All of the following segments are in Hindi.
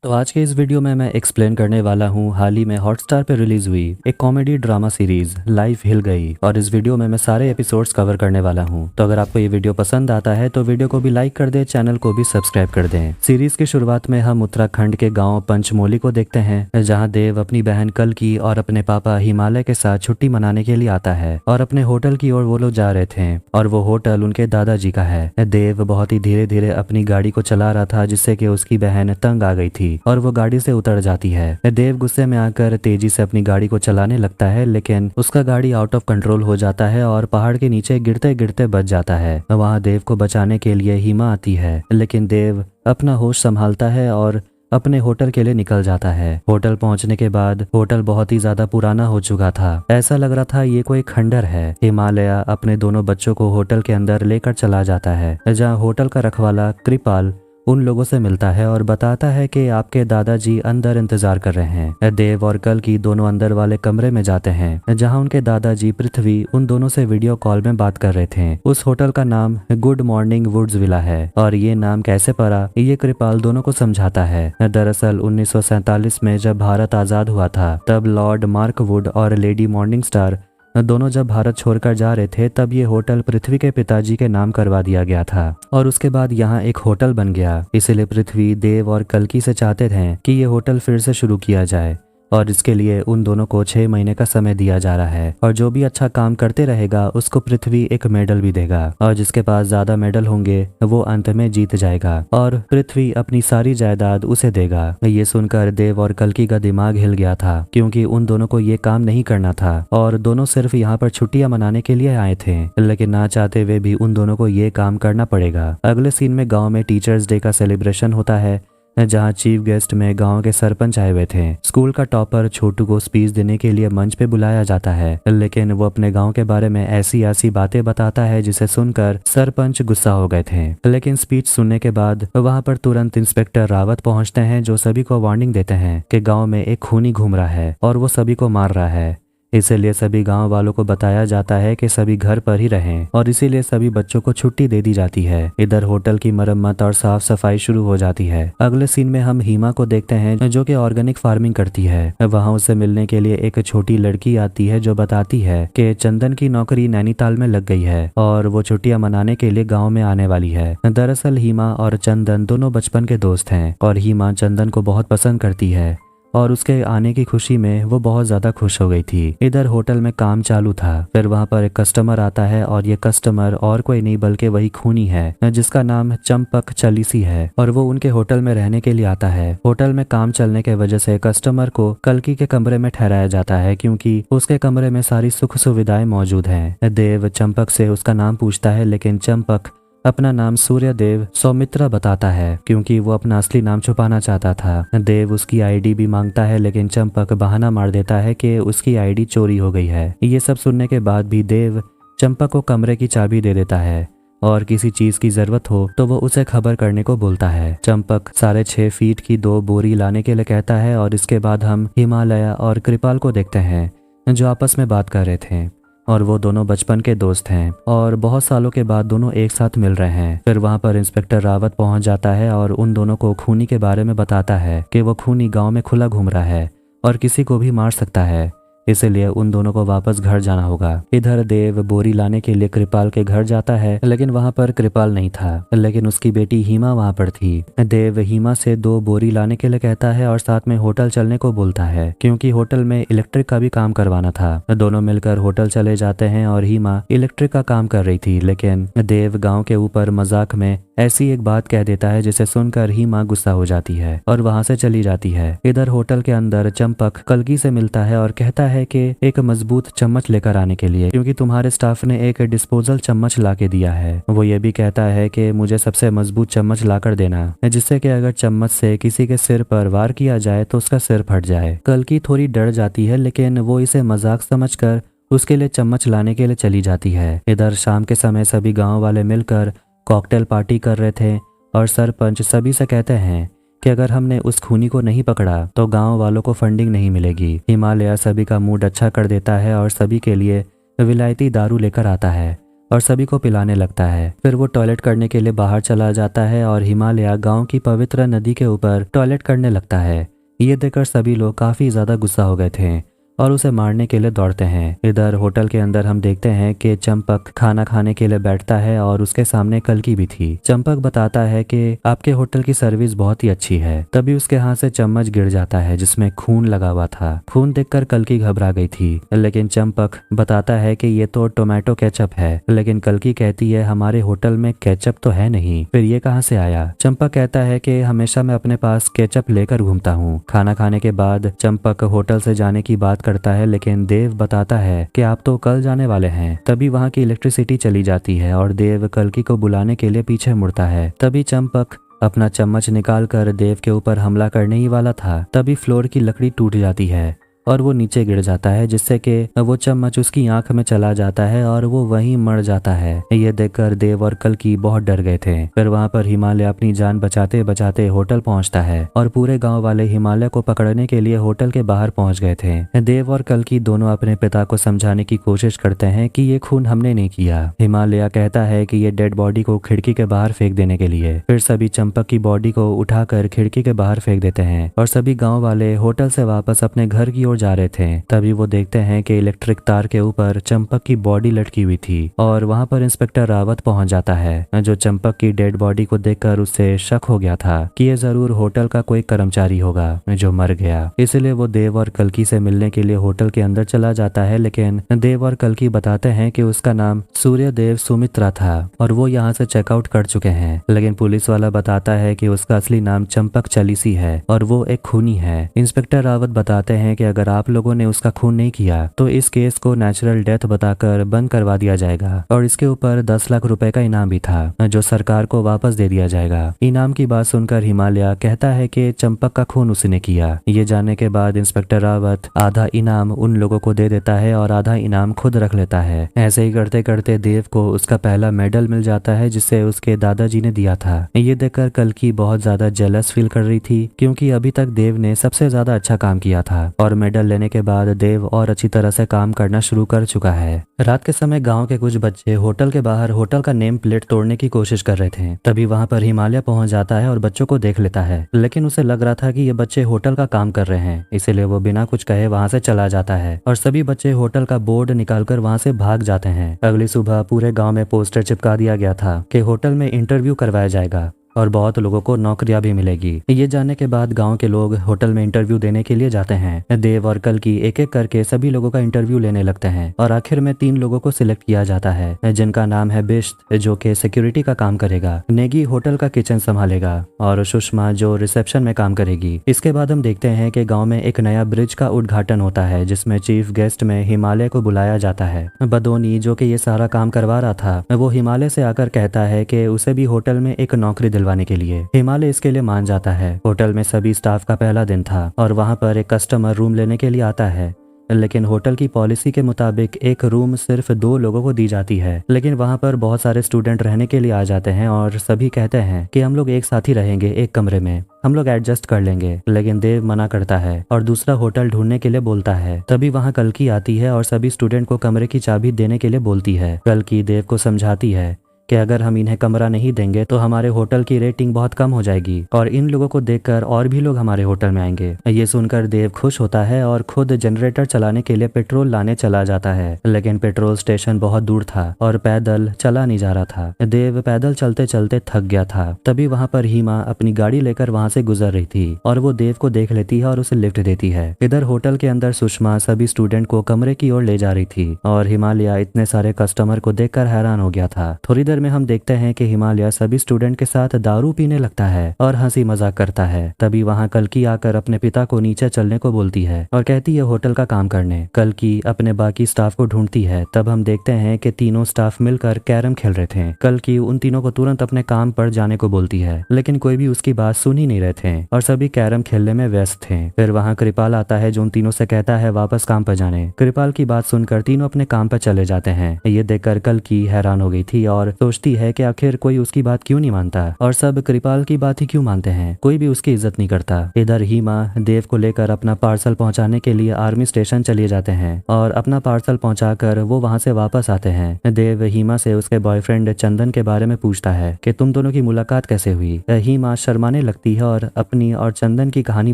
तो आज के इस वीडियो में मैं एक्सप्लेन करने वाला हूँ हाल ही में हॉटस्टार पे रिलीज हुई एक कॉमेडी ड्रामा सीरीज लाइफ हिल गई। और इस वीडियो में मैं सारे एपिसोड्स कवर करने वाला हूँ। तो अगर आपको ये वीडियो पसंद आता है तो वीडियो को भी लाइक कर दे, चैनल को भी सब्सक्राइब कर दें। सीरीज की शुरुआत में हम उत्तराखंड के गाँव पंचमोली को देखते हैं, जहाँ देव अपनी बहन कल्कि और अपने पापा हिमालय के साथ छुट्टी मनाने के लिए आता है और अपने होटल की ओर वो लोग जा रहे थे और वो होटल उनके दादाजी का है। देव बहुत ही धीरे धीरे अपनी गाड़ी को चला रहा था, जिससे कि उसकी बहन तंग आ गई थी और वो गाड़ी से उतर जाती है। देव गुस्से में आकर तेजी से अपनी गाड़ी को चलाने लगता है, लेकिन उसका गाड़ी आउट ऑफ कंट्रोल हो जाता है और पहाड़ के नीचे गिरते गिरते बच जाता है। वहाँ देव को बचाने के लिए हिमा आती है, लेकिन देव अपना होश संभालता है और अपने होटल के लिए निकल जाता है। होटल पहुंचने के बाद होटल बहुत ही ज्यादा पुराना हो चुका था। ऐसा लग रहा था ये कोई खंडर है। हिमालय अपने दोनों बच्चों को होटल के अंदर लेकर चला जाता है, जहाँ होटल का रखवाला कृपाल उन लोगों से मिलता है और बताता है कि आपके दादाजी अंदर इंतजार कर रहे हैं। देव और कल्कि दोनों अंदर वाले कमरे में जाते हैं, जहां उनके दादाजी पृथ्वी उन दोनों से वीडियो कॉल में बात कर रहे थे। उस होटल का नाम गुड मॉर्निंग वुड्स विला है और ये नाम कैसे पड़ा ये कृपाल दोनों को समझाता है। दरअसल 1947 में जब भारत आजाद हुआ था, तब लॉर्ड मार्क वुड और लेडी मॉर्निंग स्टार दोनों जब भारत छोड़कर जा रहे थे, तब ये होटल पृथ्वी के पिताजी के नाम करवा दिया गया था और उसके बाद यहाँ एक होटल बन गया। इसीलिए पृथ्वी, देव और कल्कि से चाहते थे कि ये होटल फिर से शुरू किया जाए और इसके लिए उन दोनों को 6 महीने का समय दिया जा रहा है और जो भी अच्छा काम करते रहेगा उसको पृथ्वी एक मेडल भी देगा और जिसके पास ज्यादा मेडल होंगे वो अंत में जीत जाएगा और पृथ्वी अपनी सारी जायदाद उसे देगा। ये सुनकर देव और कल्कि का दिमाग हिल गया था, क्योंकि उन दोनों को ये काम नहीं करना था और दोनों सिर्फ यहाँ पर छुट्टियां मनाने के लिए आए थे, लेकिन ना चाहते हुए भी उन दोनों को ये काम करना पड़ेगा। अगले सीन में गाँव में टीचर्स डे का सेलिब्रेशन होता है, जहाँ चीफ गेस्ट में गांव के सरपंच आए हुए थे। स्कूल का टॉपर छोटू को स्पीच देने के लिए मंच पे बुलाया जाता है, लेकिन वो अपने गांव के बारे में ऐसी ऐसी बातें बताता है जिसे सुनकर सरपंच गुस्सा हो गए थे। लेकिन स्पीच सुनने के बाद वहां पर तुरंत इंस्पेक्टर रावत पहुंचते हैं, जो सभी को वार्निंग देते हैं कि गाँव में एक खूनी घूम रहा है और वो सभी को मार रहा है। इसीलिए सभी गांव वालों को बताया जाता है कि सभी घर पर ही रहें और इसीलिए सभी बच्चों को छुट्टी दे दी जाती है। इधर होटल की मरम्मत और साफ सफाई शुरू हो जाती है। अगले सीन में हम हिमा को देखते हैं, जो कि ऑर्गेनिक फार्मिंग करती है। वहां उसे मिलने के लिए एक छोटी लड़की आती है, जो बताती है कि चंदन की नौकरी नैनीताल में लग गई है और वो छुट्टियां मनाने के लिए गाँव में आने वाली है। दरअसल हिमा और चंदन दोनों बचपन के दोस्त हैं और हिमा चंदन को बहुत पसंद करती है और उसके आने की खुशी में वो बहुत ज्यादा खुश हो गई थी। इधर होटल में काम चालू था। फिर वहां पर एक कस्टमर आता है और ये कस्टमर और कोई नहीं बल्कि वही खूनी है, जिसका नाम चंपक चलीसी है और वो उनके होटल में रहने के लिए आता है। होटल में काम चलने के वजह से कस्टमर को कल्कि के कमरे में ठहराया जाता है, क्योंकि उसके कमरे में सारी सुख सुविधाएं मौजूद हैं। देव चंपक से उसका नाम पूछता है, लेकिन चंपक अपना नाम सूर्यदेव सौमित्रा बताता है, क्योंकि वो अपना असली नाम छुपाना चाहता था। देव उसकी आईडी भी मांगता है, लेकिन चंपक बहाना मार देता है कि उसकी आईडी चोरी हो गई है। ये सब सुनने के बाद भी देव चंपक को कमरे की चाबी दे देता है और किसी चीज की जरूरत हो तो वो उसे खबर करने को बोलता है। चंपक 6.5 फीट की 2 बोरी लाने के लिए कहता है और इसके बाद हम हिमालय और कृपाल को देखते हैं, जो आपस में बात कर रहे थे और वो दोनों बचपन के दोस्त हैं और बहुत सालों के बाद दोनों एक साथ मिल रहे हैं। फिर वहां पर इंस्पेक्टर रावत पहुंच जाता है और उन दोनों को खूनी के बारे में बताता है कि वो खूनी गांव में खुला घूम रहा है और किसी को भी मार सकता है, इसलिए उन दोनों को वापस घर जाना होगा। इधर देव बोरी लाने के लिए कृपाल के घर जाता है, लेकिन वहां पर कृपाल नहीं था, लेकिन उसकी बेटी हिमा वहां पर थी। देव हिमा से 2 बोरी लाने के लिए कहता है और साथ में होटल चलने को बोलता है, क्योंकि होटल में इलेक्ट्रिक का भी काम करवाना था। दोनों मिलकर होटल चले जाते हैं और हिमा इलेक्ट्रिक का काम कर रही थी, लेकिन देव गाँव के ऊपर मजाक में ऐसी एक बात कह देता है जिसे सुनकर हिमा गुस्सा हो जाती है और वहां से चली जाती है। इधर होटल के अंदर चंपक कल्कि से मिलता है और कहता है कि एक मजबूत चम्मच लेकर आने के लिए, क्योंकि तुम्हारे स्टाफ ने एक डिस्पोजल चम्मच ला के दिया है। वो ये भी कहता है कि मुझे सबसे मजबूत चम्मच लाकर देना, जिससे कि अगर चम्मच से किसी के सिर पर वार किया जाए तो उसका सिर फट जाए। कल्कि थोड़ी डर जाती है, लेकिन वो इसे मजाक समझकर उसके लिए चम्मच लाने के लिए चली जाती है। इधर शाम के समय सभी गाँव वाले मिलकर कॉकटेल पार्टी कर रहे थे और सरपंच सभी से कहते हैं कि अगर हमने उस खूनी को नहीं पकड़ा तो गांव वालों को फंडिंग नहीं मिलेगी। हिमालय सभी का मूड अच्छा कर देता है और सभी के लिए विलायती दारू लेकर आता है और सभी को पिलाने लगता है। फिर वो टॉयलेट करने के लिए बाहर चला जाता है और हिमालय गांव की पवित्र नदी के ऊपर टॉयलेट करने लगता है। ये देखकर सभी लोग काफी ज्यादा गुस्सा हो गए थे और उसे मारने के लिए दौड़ते हैं। इधर होटल के अंदर हम देखते हैं कि चंपक खाना खाने के लिए बैठता है और उसके सामने कल्कि भी थी। चंपक बताता है कि आपके होटल की सर्विस बहुत ही अच्छी है। तभी उसके हाथ से चम्मच गिर जाता है जिसमें खून लगा हुआ था। खून देखकर कल्कि घबरा गई थी, लेकिन चंपक बताता है कि ये तो टोमेटो केचप है। लेकिन कल्कि कहती है हमारे होटल में केचप तो है नहीं, फिर ये कहाँ से आया। चंपक कहता है कि हमेशा मैं अपने पास केचप लेकर घूमता हूँ। खाना खाने के बाद चंपक होटल से जाने की बात करता है, लेकिन देव बताता है कि आप तो कल जाने वाले हैं। तभी वहाँ की इलेक्ट्रिसिटी चली जाती है और देव कल्कि को बुलाने के लिए पीछे मुड़ता है। तभी चंपक अपना चम्मच निकालकर देव के ऊपर हमला करने ही वाला था। तभी फ्लोर की लकड़ी टूट जाती है और वो नीचे गिर जाता है, जिससे कि वो चम्मच उसकी आंख में चला जाता है और वो वहीं मर जाता है। ये देखकर देव और कल्कि बहुत डर गए थे। फिर वहां पर हिमालय अपनी जान बचाते बचाते होटल पहुंचता है और पूरे गांव वाले हिमालय को पकड़ने के लिए होटल के बाहर पहुंच गए थे। देव और कल्कि दोनों अपने पिता को समझाने की कोशिश करते हैं कि ये खून हमने नहीं किया। हिमालय कहता है कि ये डेड बॉडी को खिड़की के बाहर फेंक देने के लिए। फिर सभी चंपक की बॉडी को उठाकर खिड़की के बाहर फेंक देते हैं और सभी गाँव वाले होटल से वापस अपने घर की जा रहे थे। तभी वो देखते हैं कि इलेक्ट्रिक तार के ऊपर चंपक की बॉडी लटकी हुई थी और वहां पर इंस्पेक्टर रावत पहुंच जाता है, जो चंपक की डेड बॉडी को देखकर उससे शक हो गया था कि ये जरूर होटल का कोई कर्मचारी होगा जो मर गया। इसलिए वो देव और कल्कि से मिलने के लिए होटल के अंदर चला जाता है, लेकिन देव और कल्कि बताते हैं कि उसका नाम सूर्यदेव सुमित्रा था और वो यहाँ से चेकआउट कर चुके हैं। लेकिन पुलिस वाला बताता है कि उसका असली नाम चंपक चलीसी है और वो एक खूनी है। इंस्पेक्टर रावत बताते हैं कि अगर आप लोगों ने उसका खून नहीं किया तो इस केस को नेचुरल डेथ बताकर बंद करवा दिया जाएगा और इसके ऊपर 10 लाख रुपए का इनाम भी था जो सरकार को वापस दे दिया जाएगा। इनाम की बात सुनकर हिमालय कहता है कि चंपक का खून उसने किया। ये जानने के बाद इंस्पेक्टर रावत आधा इनाम उन लोगों को दे देता है और आधा इनाम खुद रख लेता है। ऐसे ही करते करते देव को उसका पहला मेडल मिल जाता है जिसे उसके दादाजी ने दिया था। ये देखकर कल्कि बहुत ज्यादा जेलस फील कर रही थी क्योंकि अभी तक देव ने सबसे ज्यादा अच्छा काम किया था और मेडल लेने के बाद देव और अच्छी तरह से काम करना शुरू कर चुका है। रात के समय गांव के कुछ बच्चे होटल के बाहर होटल का नेम प्लेट तोड़ने की कोशिश कर रहे थे। तभी वहां पर हिमालय पहुंच जाता है और बच्चों को देख लेता है, लेकिन उसे लग रहा था कि ये बच्चे होटल का काम कर रहे हैं, इसीलिए वो बिना कुछ कहे वहां से चला जाता है और सभी बच्चे होटल का बोर्ड निकालकर वहां से भाग जाते हैं। अगली सुबह पूरे गाँव में पोस्टर चिपका दिया गया था कि होटल में इंटरव्यू करवाया जाएगा और बहुत लोगों को नौकरियां भी मिलेगी। ये जानने के बाद गांव के लोग होटल में इंटरव्यू देने के लिए जाते हैं। देव और कल्कि एक एक करके सभी लोगों का इंटरव्यू लेने लगते हैं और आखिर में 3 लोगों को सिलेक्ट किया जाता है, जिनका नाम है बिश्त जो कि सिक्योरिटी का काम करेगा, नेगी होटल का किचन संभालेगा और सुषमा जो रिसेप्शन में काम करेगी। इसके बाद हम देखते हैं कि गाँव में एक नया ब्रिज का उद्घाटन होता है जिसमें चीफ गेस्ट में हिमालय को बुलाया जाता है। बदोनी जो कि ये सारा काम करवा रहा था वो हिमालय से आकर कहता है कि उसे भी होटल में एक नौकरी दिलवाने के लिए। हिमालय इसके लिए मान जाता है। होटल में सभी स्टाफ का पहला दिन था और वहां पर एक कस्टमर रूम लेने के लिए आता है, लेकिन होटल की पॉलिसी के मुताबिक एक रूम सिर्फ 2 लोगों को दी जाती है। लेकिन वहां पर बहुत सारे स्टूडेंट रहने के लिए आ जाते हैं और सभी कहते हैं कि हम लोग एक साथ ही रहेंगे, एक कमरे में हम लोग एडजस्ट कर लेंगे। लेकिन देव मना करता है और दूसरा होटल ढूंढने के लिए बोलता है। तभी वहां कल्कि आती है और सभी स्टूडेंट को कमरे की चाबी देने के लिए बोलती है। कल्कि देव को समझाती है कि अगर हम इन्हें कमरा नहीं देंगे तो हमारे होटल की रेटिंग बहुत कम हो जाएगी और इन लोगों को देखकर और भी लोग हमारे होटल में आएंगे। ये सुनकर देव खुश होता है और खुद जनरेटर चलाने के लिए पेट्रोल लाने चला जाता है, लेकिन पेट्रोल स्टेशन बहुत दूर था और पैदल चला नहीं जा रहा था। देव पैदल चलते चलते थक गया था। तभी वहाँ पर हीमा अपनी गाड़ी लेकर वहाँ से गुजर रही थी और वो देव को देख लेती है और उसे लिफ्ट देती है। इधर होटल के अंदर सुषमा सभी स्टूडेंट को कमरे की ओर ले जा रही थी और हिमालय इतने सारे कस्टमर को देखकर हैरान हो गया था। थोड़ी में हम देखते हैं कि हिमालय सभी स्टूडेंट के साथ दारू पीने लगता है और हंसी मजाक करता है। तभी वहां कल्कि आकर अपने पिता को नीचे चलने को बोलती है और कहती है होटल का काम करने। कल्कि अपने बाकी स्टाफ को ढूंढती है। तब हम देखते हैं कि तीनों स्टाफ मिलकर कैरम खेल रहे थे। कल्कि उन तीनों को तुरंत अपने काम पर जाने को बोलती है, लेकिन कोई भी उसकी बात सुन ही नहीं रहे थे और सभी कैरम खेलने में व्यस्त थे। फिर वहां कृपाल आता है जो उन तीनों से कहता है वापस काम पर जाने। कृपाल की बात सुनकर तीनों अपने काम पर चले जाते हैं। ये देखकर कल्कि हैरान हो गई थी और सोचती है कि आखिर कोई उसकी बात क्यों नहीं मानता और सब कृपाल की बात ही क्यों मानते हैं, कोई भी उसकी इज्जत नहीं करता। इधर हीमा देव को लेकर अपना पार्सल पहुंचाने के लिए आर्मी स्टेशन चले जाते हैं और अपना पार्सल पहुंचाकर वो वहां से वापस आते हैं। देव हीमा से उसके बॉयफ्रेंड चंदन के बारे में पूछता है कि तुम दोनों की मुलाकात कैसे हुई। हीमा शर्माने लगती है और अपनी और चंदन की कहानी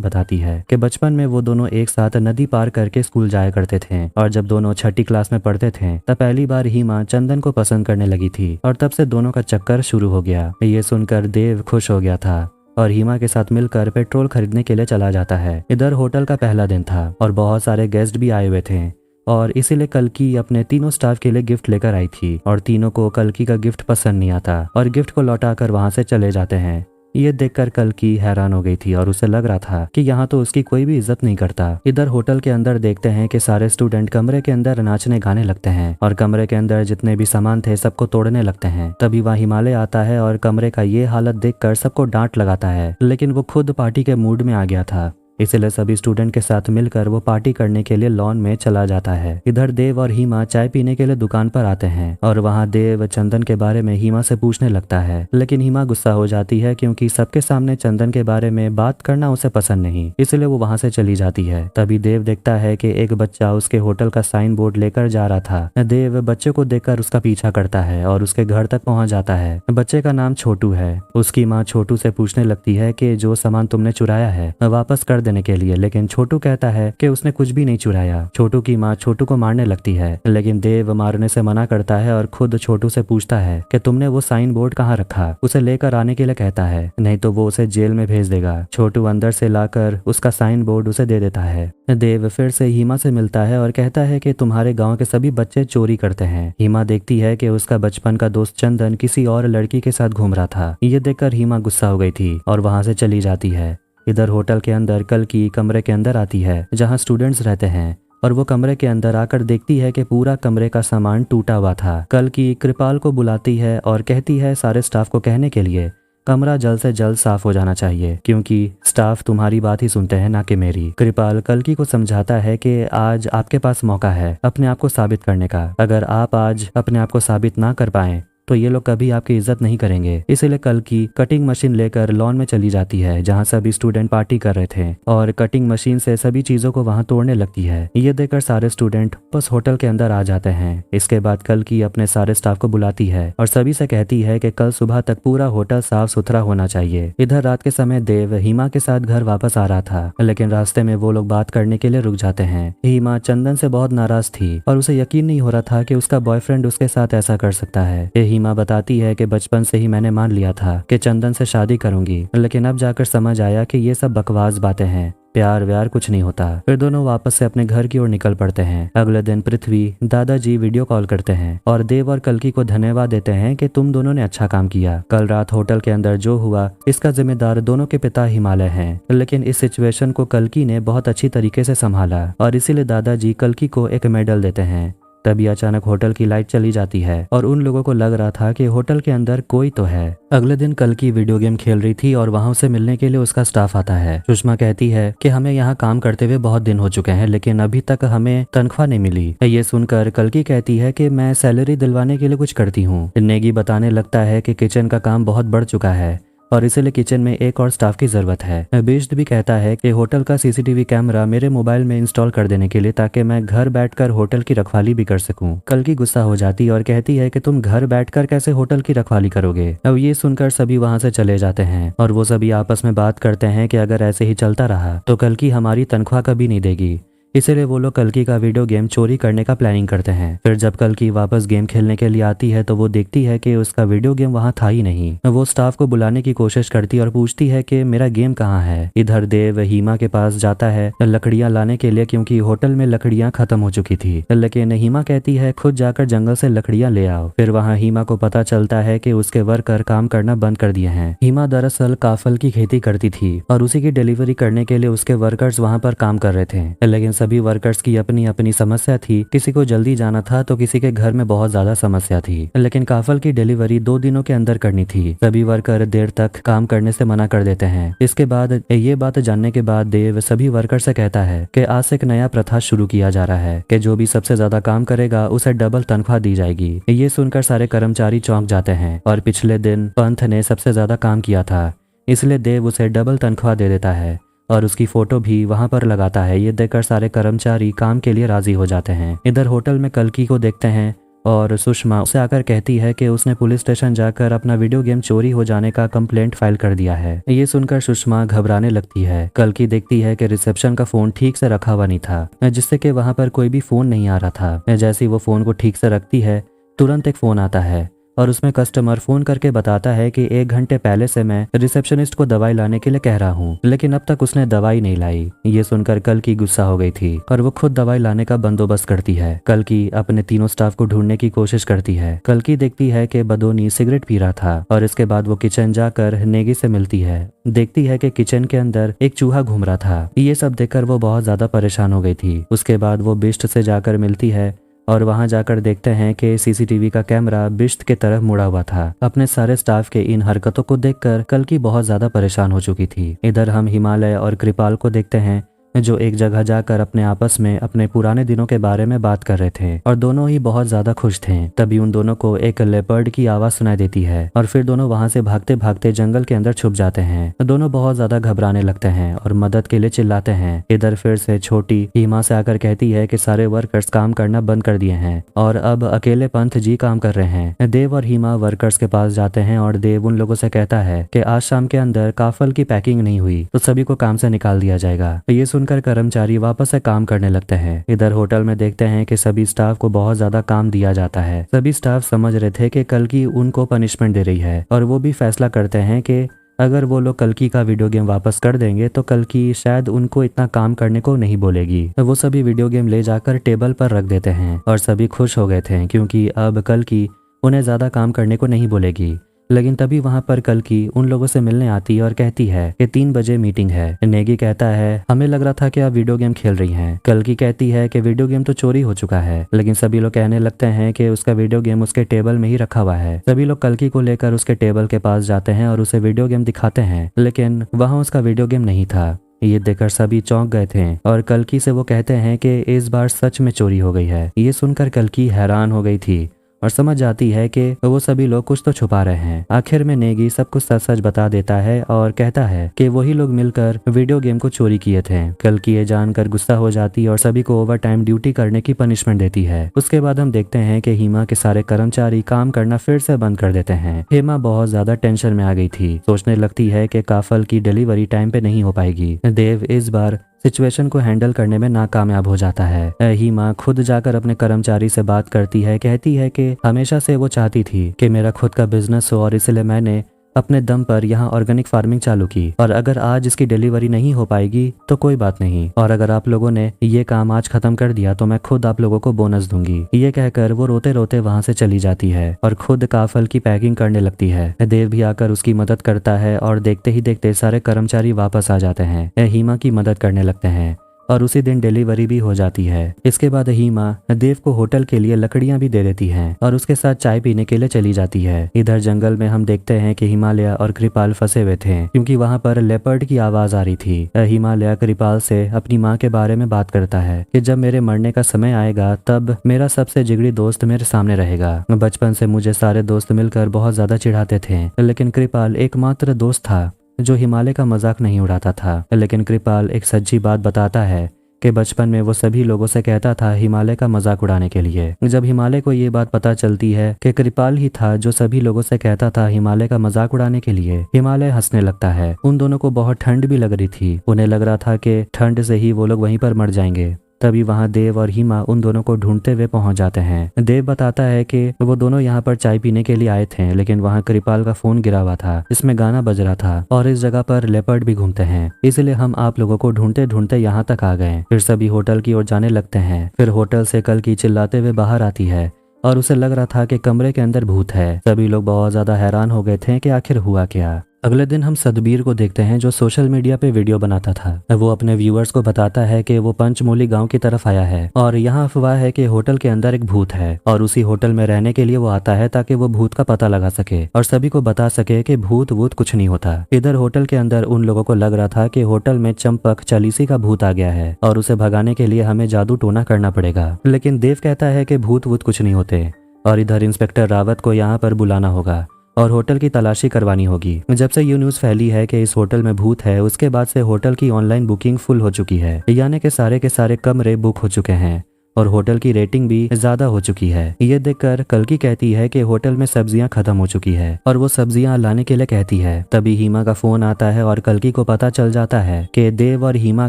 बताती है कि बचपन में वो दोनों एक साथ नदी पार करके स्कूल जाया करते थे और जब दोनों छठी क्लास में पढ़ते थे तब पहली बार हीमा चंदन को पसंद करने लगी थी और तब से दोनों का चक्कर शुरू हो गया। ये सुनकर देव खुश हो गया था और हीमा के साथ मिलकर पेट्रोल खरीदने के लिए चला जाता है। इधर होटल का पहला दिन था और बहुत सारे गेस्ट भी आए हुए थे और इसीलिए कल्कि अपने तीनों स्टाफ के लिए गिफ्ट लेकर आई थी और तीनों को कल्कि का गिफ्ट पसंद नहीं आता और गिफ्ट को लौटाकर वहां से चले जाते हैं। ये देखकर कल्कि हैरान हो गई थी और उसे लग रहा था कि यहाँ तो उसकी कोई भी इज्जत नहीं करता। इधर होटल के अंदर देखते हैं कि सारे स्टूडेंट कमरे के अंदर नाचने गाने लगते हैं और कमरे के अंदर जितने भी सामान थे सबको तोड़ने लगते हैं। तभी वहाँ हिमालय आता है और कमरे का ये हालत देखकर सबको डांट लगाता है, लेकिन वो खुद पार्टी के मूड में आ गया था, इसलिए सभी स्टूडेंट के साथ मिलकर वो पार्टी करने के लिए लॉन में चला जाता है। इधर देव और हीमा चाय पीने के लिए दुकान पर आते हैं और वहाँ देव चंदन के बारे में हीमा से पूछने लगता है, लेकिन हीमा गुस्सा हो जाती है क्योंकि सबके सामने चंदन के बारे में बात करना उसे पसंद नहीं, इसलिए वो वहाँ से चली जाती है। तभी देव देखता है कि एक बच्चा उसके होटल का साइन बोर्ड लेकर जा रहा था। देव बच्चे को देखकर उसका पीछा करता है और उसके घर तक पहुंच जाता है। बच्चे का नाम छोटू है। उसकी माँ छोटू से पूछने लगती है कि जो सामान तुमने चुराया है वापस कर देने के लिए, लेकिन छोटू कहता है कि उसने कुछ भी नहीं चुराया। छोटू की माँ छोटू को मारने लगती है, लेकिन देव मारने से मना करता है और खुद छोटू से पूछता है कि तुमने वो साइन बोर्ड कहाँ रखा। उसे लेकर आने के लिए कहता है, नहीं तो वो उसे जेल में भेज देगा। छोटू अंदर से लाकर उसका साइन बोर्ड उसे दे देता है। देव फिर से हीमा से मिलता है और कहता है कि तुम्हारे गांव के सभी बच्चे चोरी करते हैं। हीमा देखती है कि उसका बचपन का दोस्त चंदन किसी और लड़की के साथ घूम रहा था। ये देखकर हीमा गुस्सा हो गई थी और वहां से चली जाती है। इधर होटल के अंदर कल्कि कमरे के अंदर आती है जहां स्टूडेंट्स रहते हैं और वो कमरे के अंदर आकर देखती है कि पूरा कमरे का सामान टूटा हुआ था। कल्कि कृपाल को बुलाती है और कहती है सारे स्टाफ को कहने के लिए कमरा जल्द से जल्द साफ हो जाना चाहिए क्योंकि स्टाफ तुम्हारी बात ही सुनते हैं ना कि मेरी। कृपाल कल्कि को समझाता है कि आज आपके पास मौका है अपने आप को साबित करने का। अगर आप आज अपने आप को साबित ना कर पाए तो ये लोग कभी आपकी इज्जत नहीं करेंगे। इसीलिए कल्कि कटिंग मशीन लेकर लॉन में चली जाती है जहां सभी स्टूडेंट पार्टी कर रहे थे और कटिंग मशीन से सभी चीजों को वहां तोड़ने लगती है। ये देखकर सारे स्टूडेंट बस होटल के अंदर आ जाते हैं। इसके बाद कल्कि अपने सारे स्टाफ को बुलाती है और सभी से कहती है कि कल सुबह तक पूरा होटल साफ सुथरा होना चाहिए। इधर रात के समय देव हीमा के साथ घर वापस आ रहा था, लेकिन रास्ते में वो लोग बात करने के लिए रुक जाते हैं। हीमा चंदन से बहुत नाराज थी और उसे यकीन नहीं हो रहा था कि उसका बॉयफ्रेंड उसके साथ ऐसा कर सकता है। हीमा बताती है कि बचपन से ही मैंने मान लिया था कि चंदन से शादी करूंगी, लेकिन अब जाकर समझ आया कि ये सब बकवास बातें हैं, प्यार व्यार कुछ नहीं होता। फिर दोनों वापस से अपने घर की ओर निकल पड़ते हैं। अगले दिन पृथ्वी दादाजी वीडियो कॉल करते हैं और देव और कल्कि को धन्यवाद देते हैं कि तुम दोनों ने अच्छा काम किया। कल रात होटल के अंदर जो हुआ इसका जिम्मेदार दोनों के पिता हिमालय हैं, लेकिन इस सिचुएशन को कल्कि ने बहुत अच्छी तरीके से संभाला और इसीलिए दादाजी कल्कि को एक मेडल देते हैं। तभी अचानक होटल की लाइट चली जाती है और उन लोगों को लग रहा था कि होटल के अंदर कोई तो है। अगले दिन कल्कि वीडियो गेम खेल रही थी और वहां उसे मिलने के लिए उसका स्टाफ आता है। सुषमा कहती है कि हमें यहाँ काम करते हुए बहुत दिन हो चुके हैं, लेकिन अभी तक हमें तनख्वाह नहीं मिली। ये सुनकर कल्कि कहती है कि मैं सैलरी दिलवाने के लिए कुछ करती हूँ। नेगी बताने लगता है कि किचन का काम बहुत बढ़ चुका है और इसीलिए किचन में एक और स्टाफ की जरूरत है। बेश्त भी कहता है कि होटल का सीसीटीवी कैमरा मेरे मोबाइल में इंस्टॉल कर देने के लिए ताकि मैं घर बैठकर होटल की रखवाली भी कर सकूं। कल्कि गुस्सा हो जाती है और कहती है कि तुम घर बैठकर कैसे होटल की रखवाली करोगे। अब ये सुनकर सभी वहां से चले जाते हैं और वो सभी आपस में बात करते हैं कि अगर ऐसे ही चलता रहा तो कल्कि हमारी तनख्वाह कभी नहीं देगी। इसीलिए वो लोग कल्कि का वीडियो गेम चोरी करने का प्लानिंग करते हैं। फिर जब कल्कि वापस गेम खेलने के लिए आती है तो वो देखती है कि उसका वीडियो गेम वहाँ था ही नहीं। वो स्टाफ को बुलाने की कोशिश करती और पूछती है कि मेरा गेम कहाँ है। इधर देव हीमा के पास जाता है लकड़ियाँ लाने के लिए क्योंकि होटल में लकड़ियाँ खत्म हो चुकी थी, लेकिन हीमा कहती है खुद जाकर जंगल से लकड़ियाँ ले आओ। फिर वहाँ हीमा को पता चलता है कि उसके वर्कर काम करना बंद कर दिए हैं। हीमा दरअसल काफल की खेती करती थी और उसी की डिलीवरी करने के लिए उसके वर्कर्स वहाँ पर काम कर रहे थे, लेकिन सभी वर्कर्स की अपनी अपनी समस्या थी। किसी को जल्दी जाना था तो किसी के घर में बहुत ज्यादा समस्या थी, लेकिन काफल की डिलीवरी 2 दिनों के अंदर करनी थी। सभी वर्कर देर तक काम करने से मना कर देते हैं। इसके बाद ये बात जानने के बाद देव सभी वर्कर से कहता है कि आज से एक नया प्रथा शुरू किया जा रहा है कि जो भी सबसे ज्यादा काम करेगा उसे डबल तनख्वाह दी जाएगी। ये सुनकर सारे कर्मचारी चौंक जाते हैं और पिछले दिन पंथ ने सबसे ज्यादा काम किया था, इसलिए देव उसे डबल तनख्वाह दे देता है और उसकी फोटो भी वहां पर लगाता है। ये देखकर सारे कर्मचारी काम के लिए राजी हो जाते हैं। इधर होटल में कल्कि को देखते हैं और सुषमा उसे आकर कहती है कि उसने पुलिस स्टेशन जाकर अपना वीडियो गेम चोरी हो जाने का कंप्लेंट फाइल कर दिया है। ये सुनकर सुषमा घबराने लगती है। कल्कि देखती है कि रिसेप्शन का फोन ठीक से रखा हुआ नहीं था, जिससे कि वहां पर कोई भी फोन नहीं आ रहा था। जैसे ही वो फोन को ठीक से रखती है तुरंत एक फोन आता है और उसमें कस्टमर फोन करके बताता है कि 1 घंटे पहले से मैं रिसेप्शनिस्ट को दवाई लाने के लिए कह रहा हूँ, लेकिन अब तक उसने दवाई नहीं लाई। ये सुनकर कल्कि गुस्सा हो गई थी और वो खुद दवाई लाने का बंदोबस्त करती है। कल्कि अपने तीनों स्टाफ को ढूंढने की कोशिश करती है। कल्कि देखती है कि बदोनी सिगरेट पी रहा था और इसके बाद वो किचन जाकर नेगी से मिलती है। देखती है कि किचन के अंदर एक चूहा घूम रहा था। ये सब देखकर वो बहुत ज्यादा परेशान हो गई थी। उसके बाद वो बिष्ट से जाकर मिलती है और वहां जाकर देखते हैं कि सीसीटीवी का कैमरा बिष्ट के तरफ मुड़ा हुआ था। अपने सारे स्टाफ के इन हरकतों को देखकर कल्कि बहुत ज्यादा परेशान हो चुकी थी। इधर हम हिमालय और कृपाल को देखते हैं जो एक जगह जाकर अपने आपस में अपने पुराने दिनों के बारे में बात कर रहे थे और दोनों ही बहुत ज्यादा खुश थे। तभी उन दोनों को एक लेपर्ड की आवाज सुनाई देती है और फिर दोनों वहां से भागते भागते जंगल के अंदर छुप जाते हैं। दोनों बहुत ज्यादा घबराने लगते हैं और मदद के लिए चिल्लाते हैं। इधर फिर से छोटी हिमा से आकर कहती है कि सारे वर्कर्स काम करना बंद कर दिए हैं और अब अकेले पंथ जी काम कर रहे हैं। देव और हिमा वर्कर्स के पास जाते हैं और देव उन लोगों से कहता है कि आज शाम के अंदर काफल की पैकिंग नहीं हुई तो सभी को काम से निकाल दिया जाएगा। ये सुनकर कर्मचारी वापस से काम करने लगते हैं। इधर होटल में देखते हैं कि सभी स्टाफ को बहुत ज्यादा काम दिया जाता है। सभी स्टाफ समझ रहे थे कि कल्कि उनको पनिशमेंट दे रही है और वो भी फैसला करते हैं कि अगर वो लोग कल्कि का वीडियो गेम वापस कर देंगे तो कल्कि शायद उनको इतना काम करने को नहीं बोलेगी। वो सभी वीडियो गेम ले जाकर टेबल पर रख देते हैं और सभी खुश हो गए थे क्योंकि अब कल्कि उन्हें ज्यादा काम करने को नहीं बोलेगी। लेकिन तभी वहां पर कल्कि उन लोगों से मिलने आती है और कहती है कि 3 बजे मीटिंग है। नेगी कहता है हमें लग रहा था कि आप वीडियो गेम खेल रही हैं। कल्कि कहती है कि वीडियो गेम तो चोरी हो चुका है, लेकिन सभी लोग कहने लगते हैं कि उसका वीडियो गेम उसके टेबल में ही रखा हुआ है। सभी लोग कल्कि को लेकर उसके टेबल के पास जाते हैं और उसे वीडियो गेम दिखाते हैं, लेकिन वहाँ उसका वीडियो गेम नहीं था। ये देखकर सभी चौंक गए थे और कल्कि से वो कहते हैं कि इस बार सच में चोरी हो गई है। ये सुनकर कल्कि हैरान हो गई थी और समझ जाती है कि वो सभी लोग कुछ तो छुपा रहे हैं। आखिर में नेगी सब कुछ सच सच बता देता है और कहता है कि वही लोग मिलकर वीडियो गेम को चोरी किए थे। कल्कि ये जानकर गुस्सा हो जाती है और सभी को ओवर टाइम ड्यूटी करने की पनिशमेंट देती है। उसके बाद हम देखते हैं कि हिमा के सारे कर्मचारी काम करना फिर से बंद कर देते हैं। हिमा बहुत ज्यादा टेंशन में आ गई थी, सोचने लगती है कि काफल की डिलीवरी टाइम पे नहीं हो पाएगी। देव इस बार सिचुएशन को हैंडल करने में नाकामयाब हो जाता है। हिमा खुद जाकर अपने कर्मचारी से बात करती है, कहती है कि हमेशा से वो चाहती थी कि मेरा खुद का बिजनेस हो और इसलिए मैंने अपने दम पर यहाँ ऑर्गेनिक फार्मिंग चालू की और अगर आज इसकी डिलीवरी नहीं हो पाएगी तो कोई बात नहीं, और अगर आप लोगों ने ये काम आज खत्म कर दिया तो मैं खुद आप लोगों को बोनस दूंगी। ये कहकर वो रोते रोते वहाँ से चली जाती है और खुद काफल की पैकिंग करने लगती है। देव भी आकर उसकी मदद करता है और देखते ही देखते सारे कर्मचारी वापस आ जाते हैं। हिमा की मदद करने लगते हैं और उसी दिन डिलीवरी भी हो जाती है। इसके बाद हिमा देव को होटल के लिए लकड़ियां भी दे देती है और उसके साथ चाय पीने के लिए चली जाती है। इधर जंगल में हम देखते हैं कि हिमालय और कृपाल फंसे हुए थे क्योंकि वहां पर लेपर्ड की आवाज आ रही थी। हिमालय कृपाल से अपनी माँ के बारे में बात करता है कि जब मेरे मरने का समय आएगा तब मेरा सबसे जिगरी दोस्त मेरे सामने रहेगा। बचपन से मुझे सारे दोस्त मिलकर बहुत ज्यादा चिढ़ाते थे, लेकिन कृपाल एकमात्र दोस्त था जो हिमालय का मजाक नहीं उड़ाता था। लेकिन कृपाल एक सच्ची बात बताता है कि बचपन में वो सभी लोगों से कहता था हिमालय का मजाक उड़ाने के लिए। जब हिमालय को ये बात पता चलती है कि कृपाल ही था जो सभी लोगों से कहता था हिमालय का मजाक उड़ाने के लिए, हिमालय हंसने लगता है। उन दोनों को बहुत ठंड भी लग रही थी, उन्हें लग रहा था कि ठंड से ही वो लोग वहीं पर मर जाएंगे। तभी वहां देव और हिमा उन दोनों को ढूंढते हुए पहुंच जाते हैं। देव बताता है कि वो दोनों यहाँ पर चाय पीने के लिए आए थे, लेकिन वहां कृपाल का फोन गिरा हुआ था, इसमें गाना बज रहा था और इस जगह पर लेपर्ड भी घूमते हैं, इसलिए हम आप लोगों को ढूंढते ढूंढते यहाँ तक आ गए। फिर सभी होटल की ओर जाने लगते हैं। फिर होटल से कल्कि चिल्लाते हुए बाहर आती है और उसे लग रहा था कि कमरे के अंदर भूत है। सभी लोग बहुत ज्यादा हैरान हो गए थे कि आखिर हुआ क्या। अगले दिन हम सतबीर को देखते हैं जो सोशल मीडिया पे वीडियो बनाता था। वो अपने व्यूअर्स को बताता है कि वो पंचमोली गांव की तरफ आया है और यहाँ अफवाह है कि होटल के अंदर एक भूत है और उसी होटल में रहने के लिए वो आता है ताकि वो भूत का पता लगा सके और सभी को बता सके कि भूत वूत कुछ नहीं होता। इधर होटल के अंदर उन लोगों को लग रहा था कि होटल में चंपक चालीसी का भूत आ गया है और उसे भगाने के लिए हमें जादू टोना करना पड़ेगा, लेकिन देव कहता है कि भूत वूत कुछ नहीं होते और इधर इंस्पेक्टर रावत को यहाँ पर बुलाना होगा और होटल की तलाशी करवानी होगी। जब से ये न्यूज़ फैली है कि इस होटल में भूत है, उसके बाद से होटल की ऑनलाइन बुकिंग फुल हो चुकी है, यानी कि सारे के सारे कमरे बुक हो चुके हैं और होटल की रेटिंग भी ज्यादा हो चुकी है। ये देखकर कल्कि कहती है कि होटल में सब्जियां खत्म हो चुकी है और वो सब्जियां लाने के लिए कहती है। तभी हीमा का फोन आता है और कल्कि को पता चल जाता है कि देव और हीमा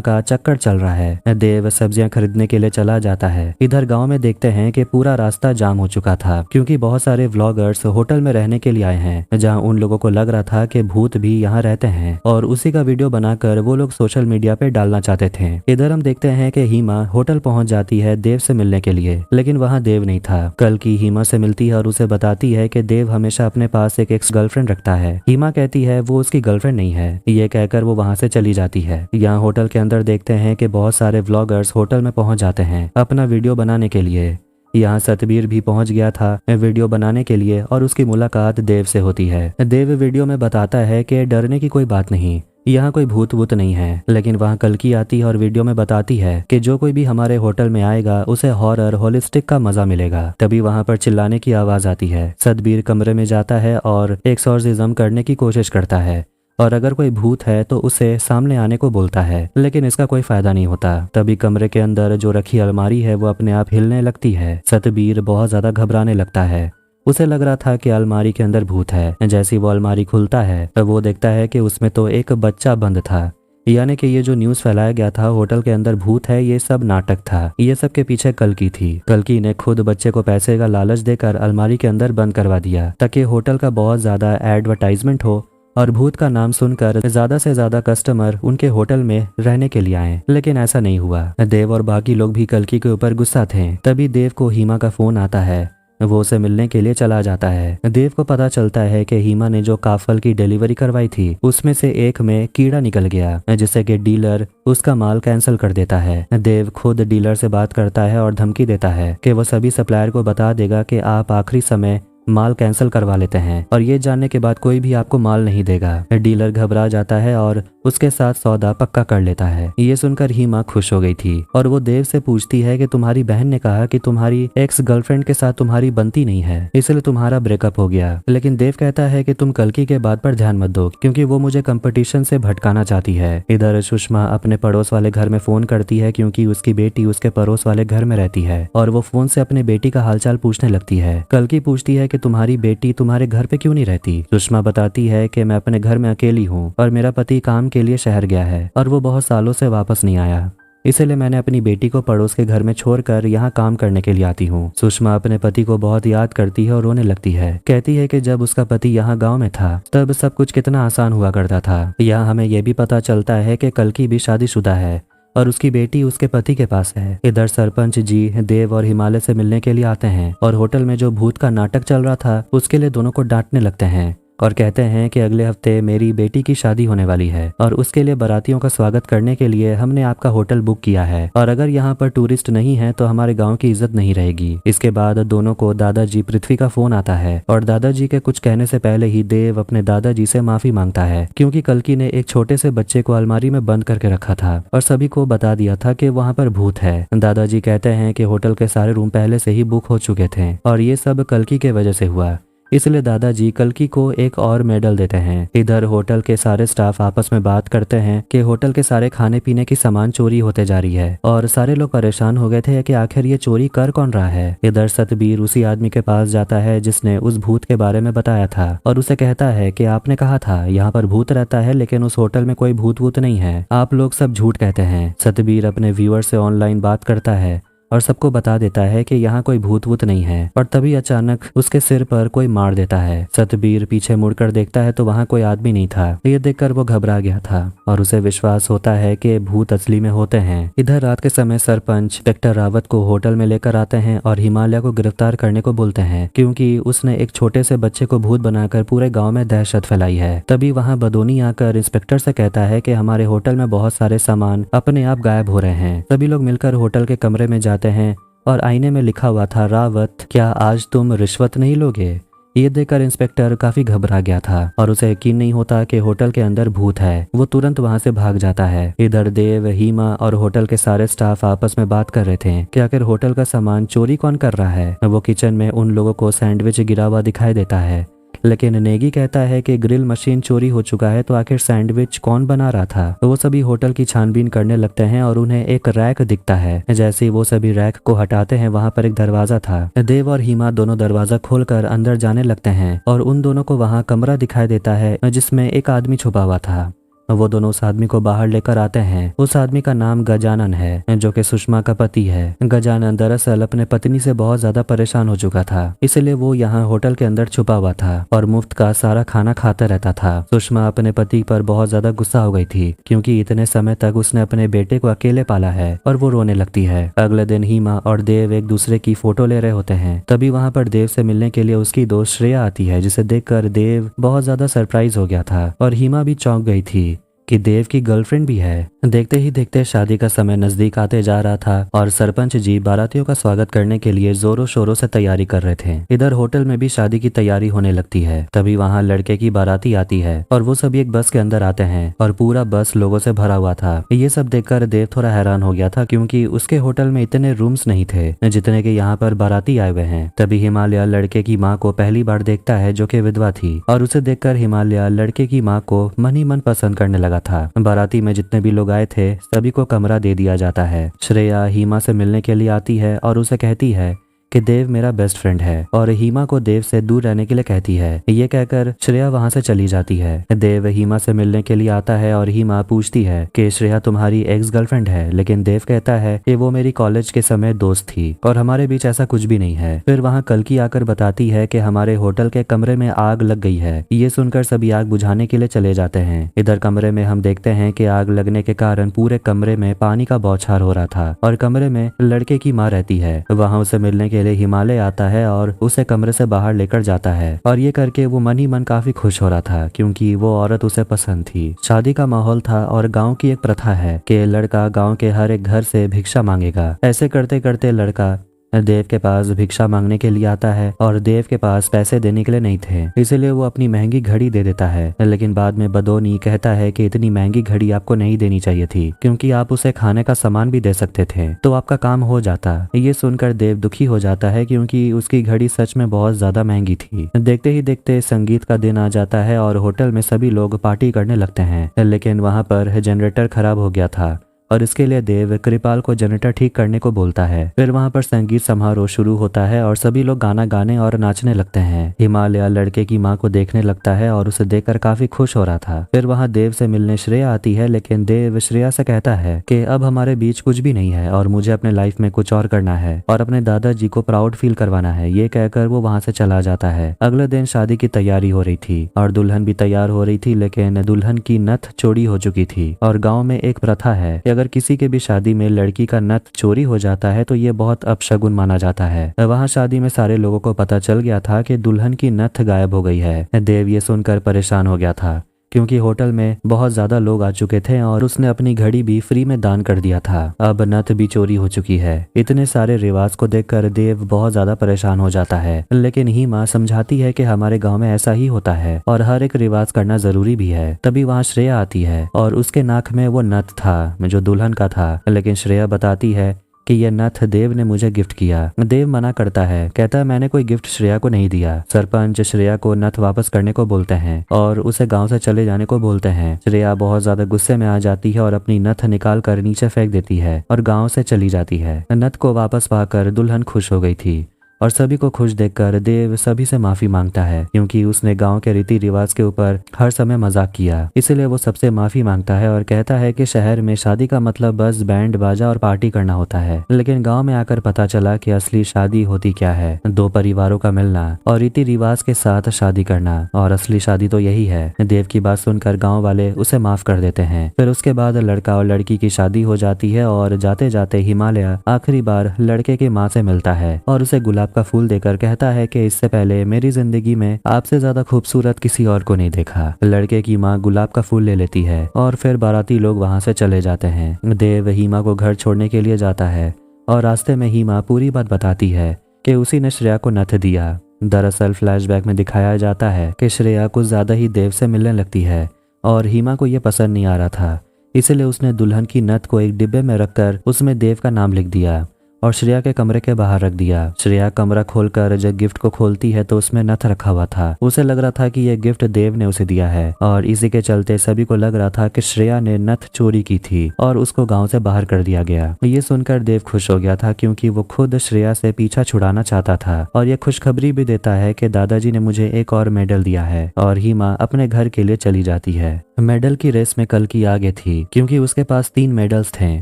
का चक्कर चल रहा है। देव सब्जियां खरीदने के लिए चला जाता है। इधर गाँव में देखते हैं कि पूरा रास्ता जाम हो चुका था क्योंकि बहुत सारे व्लॉगर्स होटल में रहने के लिए आए हैं, जहाँ उन लोगों को लग रहा था कि भूत भी यहाँ रहते हैं और उसी का वीडियो बनाकर वो लोग सोशल मीडिया पे डालना चाहते थे। इधर हम देखते हैं कि हीमा होटल पहुंच जाती है देव से मिलने के लिए, लेकिन वहां देव नहीं था। कल्कि हीमा से मिलती है और उसे बताती है कि देव हमेशा अपने पास एक एक्स गर्लफ्रेंड रखता है। हीमा कहती है वो उसकी गर्लफ्रेंड नहीं है। ये कहकर वो वहां से चली जाती है। यहाँ होटल के अंदर देखते हैं कि बहुत सारे व्लॉगर्स होटल में पहुंच जाते हैं अपना वीडियो बनाने के लिए। यहाँ सतबीर भी पहुंच गया था वीडियो बनाने के लिए और उसकी मुलाकात देव से होती है। देव वीडियो में बताता है कि डरने की कोई बात नहीं, यहाँ कोई भूत वूत नहीं है, लेकिन वहाँ कल्कि आती है और वीडियो में बताती है कि जो कोई भी हमारे होटल में आएगा उसे हॉरर होलिस्टिक का मजा मिलेगा। तभी वहाँ पर चिल्लाने की आवाज आती है। सतबीर कमरे में जाता है और एक्सॉर्सिज्म करने की कोशिश करता है और अगर कोई भूत है तो उसे सामने आने को बोलता है, लेकिन इसका कोई फायदा नहीं होता। तभी कमरे के अंदर जो रखी अलमारी है वो अपने आप हिलने लगती है। सतबीर बहुत ज्यादा घबराने लगता है। उसे लग रहा था कि अलमारी के अंदर भूत है। जैसे वो अलमारी खुलता है तो वो देखता है कि उसमें तो एक बच्चा बंद था, यानी कि ये जो न्यूज़ फैलाया गया था होटल के अंदर भूत है, ये सब नाटक था। ये सब के पीछे कल्कि थी। कल्कि ने खुद बच्चे को पैसे का लालच देकर अलमारी के अंदर बंद करवा दिया ताकि होटल का बहुत ज्यादा एडवर्टाइजमेंट हो और भूत का नाम सुनकर ज्यादा से ज्यादा कस्टमर उनके होटल में रहने के लिए आए, लेकिन ऐसा नहीं हुआ। देव और बाकी लोग भी कल्कि के ऊपर गुस्सा थे। तभी देव को हीमा का फोन आता है। वो उसे मिलने के लिए चला जाता है। देव को पता चलता है कि हीमा ने जो काफल की डिलीवरी करवाई थी उसमें से एक में कीड़ा निकल गया, जिससे कि डीलर उसका माल कैंसिल कर देता है। देव खुद डीलर से बात करता है और धमकी देता है कि वो सभी सप्लायर को बता देगा कि आप आखिरी समय माल कैंसिल करवा लेते हैं और ये जानने के बाद कोई भी आपको माल नहीं देगा। डीलर घबरा जाता है और उसके साथ सौदा पक्का कर लेता है। ये सुनकर हीमा खुश हो गई थी और वो देव से पूछती है कि तुम्हारी बहन ने कहा कि तुम्हारी एक्स गर्लफ्रेंड के साथ तुम्हारी बनती नहीं है, इसलिए तुम्हारा ब्रेकअप हो गया। लेकिन देव कहता है कि तुम कल्कि के बात पर ध्यान मत दो क्योंकि वो मुझे कंपटीशन से भटकाना चाहती है। इधर सुषमा अपने पड़ोस वाले घर में फोन करती है क्योंकि उसकी बेटी उसके पड़ोस वाले घर में रहती है और वो फोन से अपने बेटी का हालचाल पूछने लगती है। कल्कि पूछती है कि तुम्हारी बेटी तुम्हारे घर पे क्यों नहीं रहती। सुषमा बताती है कि मैं अपने घर में अकेली हूँ और मेरा पति काम के लिए शहर गया है और वो बहुत सालों से वापस नहीं आया, इसलिए मैंने अपनी बेटी को पड़ोस के घर में छोड़कर यहाँ काम करने के लिए आती हूँ। सुषमा अपने पति को बहुत याद करती है और रोने लगती है। कहती है कि जब उसका पति यहाँ गांव में था तब सब कुछ कितना आसान हुआ करता था। यहाँ हमें यह भी पता चलता है कि कल्कि भी शादीशुदा है और उसकी बेटी उसके पति के पास है। इधर सरपंच जी देव और हिमालय से मिलने के लिए आते हैं और होटल में जो भूत का नाटक चल रहा था उसके लिए दोनों को डांटने लगते हैं और कहते हैं कि अगले हफ्ते मेरी बेटी की शादी होने वाली है और उसके लिए बारातियों का स्वागत करने के लिए हमने आपका होटल बुक किया है और अगर यहाँ पर टूरिस्ट नहीं है तो हमारे गांव की इज्जत नहीं रहेगी। इसके बाद दोनों को दादाजी पृथ्वी का फोन आता है और दादाजी के कुछ कहने से पहले ही देव अपने दादाजी से माफी मांगता है क्योंकि कल्कि ने एक छोटे से बच्चे को अलमारी में बंद करके रखा था और सभी को बता दिया था कि वहाँ पर भूत है। दादाजी कहते हैं कि होटल के सारे रूम पहले से ही बुक हो चुके थे और ये सब कल्कि के वजह से हुआ, इसलिए दादाजी कल्कि को एक और मेडल देते हैं। इधर होटल के सारे स्टाफ आपस में बात करते हैं कि होटल के सारे खाने पीने की सामान चोरी होते जा रही है और सारे लोग परेशान हो गए थे कि आखिर ये चोरी कर कौन रहा है। इधर सतबीर उसी आदमी के पास जाता है जिसने उस भूत के बारे में बताया था और उसे कहता है कि आपने कहा था यहाँ पर भूत रहता है लेकिन उस होटल में कोई भूत वूत नहीं है, आप लोग सब झूठ कहते हैं। सतबीर अपने व्यूअर से ऑनलाइन बात करता है और सबको बता देता है कि यहाँ कोई भूत वूत नहीं है। और तभी अचानक उसके सिर पर कोई मार देता है। सतबीर पीछे मुड़कर देखता है तो वहाँ कोई आदमी नहीं था। ये देखकर वो घबरा गया था और उसे विश्वास होता है कि भूत असली में होते हैं। इधर रात के समय सरपंच इंस्पेक्टर रावत को होटल में लेकर आते हैं और हिमालय को गिरफ्तार करने को बोलते हैं, क्योंकि उसने एक छोटे से बच्चे को भूत बनाकर पूरे गांव में दहशत फैलाई है। तभी वहां बदोनी आकर इंस्पेक्टर से कहता है कि हमारे होटल में बहुत सारे सामान अपने आप गायब हो रहे हैं। सभी लोग मिलकर होटल के कमरे में जाते हैं और आईने में लिखा हुआ था, रावत क्या आज तुम रिश्वत नहीं लोगे। ये देखकर इंस्पेक्टर काफी घबरा गया था और उसे यकीन नहीं होता कि होटल के अंदर भूत है। वो तुरंत वहां से भाग जाता है। इधर देव, हीमा और होटल के सारे स्टाफ आपस में बात कर रहे थे कि आखिर होटल का सामान चोरी कौन कर रहा है। वो किचन में उन लोगों को सैंडविच गिरा हुआ दिखाई देता है, लेकिन नेगी कहता है कि ग्रिल मशीन चोरी हो चुका है, तो आखिर सैंडविच कौन बना रहा था। तो वो सभी होटल की छानबीन करने लगते हैं और उन्हें एक रैक दिखता है। जैसे ही वो सभी रैक को हटाते हैं, वहां पर एक दरवाजा था। देव और हीमा दोनों दरवाजा खोलकर अंदर जाने लगते हैं और उन दोनों को वहां कमरा दिखाई देता है जिसमें एक आदमी छुपा हुआ था। वो दोनों उस आदमी को बाहर लेकर आते हैं। उस आदमी का नाम गजानन है, जो कि सुषमा का पति है। गजानन दरअसल अपने पत्नी से बहुत ज्यादा परेशान हो चुका था, इसलिए वो यहाँ होटल के अंदर छुपा हुआ था और मुफ्त का सारा खाना खाता रहता था। सुषमा अपने पति पर बहुत ज्यादा गुस्सा हो गई थी, क्योंकि इतने समय तक उसने अपने बेटे को अकेले पाला है, और वो रोने लगती है। अगले दिन हीमा और देव एक दूसरे की फोटो ले रहे होते हैं। तभी वहाँ पर देव से मिलने के लिए उसकी दोस्त श्रेया आती है, जिसे देखकर देव बहुत ज्यादा सरप्राइज हो गया था और हीमा भी चौंक गई थी कि देव की गर्लफ्रेंड भी है। देखते ही देखते शादी का समय नजदीक आते जा रहा था और सरपंच जी बारातियों का स्वागत करने के लिए जोरों शोरों से तैयारी कर रहे थे। इधर होटल में भी शादी की तैयारी होने लगती है। तभी वहाँ लड़के की बाराती आती है और वो सभी एक बस के अंदर आते हैं और पूरा बस लोगों से भरा हुआ था। ये सब देखकर देव थोड़ा हैरान हो गया था, क्योंकि उसके होटल में इतने रूम्स नहीं थे जितने के यहाँ पर बाराती आए हुए हैं। तभी हिमालय लड़के की माँ को पहली बार देखता है, जो कि विधवा थी, और उसे देखकर हिमालय लड़के की माँ को मन ही मन पसंद करने लगा था। बाराती में जितने भी लोग आए थे सभी को कमरा दे दिया जाता है। श्रेया हीमा से मिलने के लिए आती है और उसे कहती है कि देव मेरा बेस्ट फ्रेंड है, और हीमा को देव से दूर रहने के लिए कहती है। ये कहकर श्रेया वहां से चली जाती है। देव हीमा से मिलने के लिए आता है और हीमा पूछती है कि श्रेया तुम्हारी एक्स गर्लफ्रेंड है, लेकिन देव कहता है कि वो मेरी कॉलेज के समय दोस्त थी और हमारे बीच ऐसा कुछ भी नहीं है। फिर वहाँ कल्कि आकर बताती है कि हमारे होटल के कमरे में आग लग गई है। ये सुनकर सभी आग बुझाने के लिए चले जाते हैं। इधर कमरे में हम देखते हैं कि आग लगने के कारण पूरे कमरे में पानी का बौछार हो रहा था और कमरे में लड़के की माँ रहती है। वहाँ उसे मिलने के लिए हिमालय आता है और उसे कमरे से बाहर लेकर जाता है, और ये करके वो मन ही मन काफी खुश हो रहा था, क्योंकि वो औरत उसे पसंद थी। शादी का माहौल था और गांव की एक प्रथा है कि लड़का गांव के हर एक घर से भिक्षा मांगेगा। ऐसे करते करते लड़का देव के पास भिक्षा मांगने के लिए आता है और देव के पास पैसे देने के लिए नहीं थे, इसलिए वो अपनी महंगी घड़ी दे देता है। लेकिन बाद में बदोनी कहता है कि इतनी महंगी घड़ी आपको नहीं देनी चाहिए थी, क्योंकि आप उसे खाने का सामान भी दे सकते थे तो आपका काम हो जाता। ये सुनकर देव दुखी हो जाता है, क्योंकि उसकी घड़ी सच में बहुत ज्यादा महंगी थी। देखते ही देखते संगीत का दिन आ जाता है और होटल में सभी लोग पार्टी करने लगते हैं, लेकिन वहाँ पर जनरेटर खराब हो गया था और इसके लिए देव कृपाल को जनरेटर ठीक करने को बोलता है। फिर वहाँ पर संगीत समारोह शुरू होता है और सभी लोग गाना गाने और नाचने लगते हैं। हिमालय लड़के की माँ को देखने लगता है और उसे देखकर काफी खुश हो रहा था। फिर वहाँ देव से मिलने श्रेया आती है, लेकिन देव श्रेया से कहता है कि अब हमारे बीच कुछ भी नहीं है और मुझे अपने लाइफ में कुछ और करना है और अपने दादाजी को प्राउड फील करवाना है। ये कहकर वो वहाँ से चला जाता है। अगले दिन शादी की तैयारी हो रही थी और दुल्हन भी तैयार हो रही थी, लेकिन दुल्हन की नथ चोरी हो चुकी थी और गाँव में एक प्रथा है कि अगर किसी के भी शादी में लड़की का नथ चोरी हो जाता है तो ये बहुत अपशगुन माना जाता है। वहाँ शादी में सारे लोगों को पता चल गया था कि दुल्हन की नथ गायब हो गई है। देव ये सुनकर परेशान हो गया था, क्योंकि होटल में बहुत ज्यादा लोग आ चुके थे और उसने अपनी घड़ी भी फ्री में दान कर दिया था। अब नथ भी चोरी हो चुकी है। इतने सारे रिवाज को देखकर देव बहुत ज्यादा परेशान हो जाता है, लेकिन हीमा समझाती है कि हमारे गांव में ऐसा ही होता है और हर एक रिवाज करना जरूरी भी है। तभी वहाँ श्रेया आती है और उसके नाक में वो नथ था जो दुल्हन का था, लेकिन श्रेया बताती है कि यह नथ देव ने मुझे गिफ्ट किया। देव मना करता है, कहता है मैंने कोई गिफ्ट श्रेया को नहीं दिया। सरपंच श्रेया को नथ वापस करने को बोलते हैं और उसे गांव से चले जाने को बोलते हैं। श्रेया बहुत ज्यादा गुस्से में आ जाती है और अपनी नथ निकाल कर नीचे फेंक देती है और गांव से चली जाती है। नथ को वापस पाकर दुल्हन खुश हो गई थी और सभी को खुश देखकर देव सभी से माफी मांगता है क्योंकि उसने गांव के रीति रिवाज के ऊपर हर समय मजाक किया। इसलिए वो सबसे माफी मांगता है और कहता है कि शहर में शादी का मतलब बस बैंड बाजा और पार्टी करना होता है, लेकिन गाँव में आकर पता चला कि असली शादी होती क्या है, दो परिवारों का मिलना और रीति रिवाज के साथ शादी करना, और असली शादी तो यही है। देव की बात सुनकर गाँव वाले उसे माफ कर देते हैं। फिर उसके बाद लड़का और लड़की की शादी हो जाती है और जाते जाते हिमालय आखिरी बार लड़के की माँ से मिलता है और उसे गुलाब का फूल देकर कहता है कि इससे पहले मेरी जिंदगी में आपसे ज्यादा खूबसूरत किसी और को नहीं देखा। लड़के की माँ गुलाब का फूल ले लेती है और फिर बाराती लोग वहाँ से चले जाते हैं। देव हीमा को घर छोड़ने के लिए जाता है और रास्ते में हीमा पूरी बात बताती है कि उसी ने श्रेया को नथ दिया। दरअसल फ्लैशबैक में दिखाया जाता है कि श्रेया कुछ ज्यादा ही देव से मिलने लगती है और हीमा को यह पसंद नहीं आ रहा था, इसलिए उसने दुल्हन की नथ को एक डिब्बे में रखकर उसमें देव का नाम लिख दिया और श्रेया के कमरे के बाहर रख दिया। श्रेया कमरा खोलकर जब गिफ्ट को खोलती है तो उसमें नथ रखा हुआ था। उसे लग रहा था कि यह गिफ्ट देव ने उसे दिया है और इसी के चलते सभी को लग रहा था कि श्रेया ने नथ चोरी की थी और उसको गांव से बाहर कर दिया गया। ये सुनकर देव खुश हो गया था क्योंकि वो खुद श्रेया से पीछा छुड़ाना चाहता था और ये खुशखबरी भी देता है कि दादाजी ने मुझे एक और मेडल दिया है और हीमा अपने घर के लिए चली जाती है। मेडल की रेस में कल्कि आगे थी क्योंकि उसके पास 3 मेडल्स थे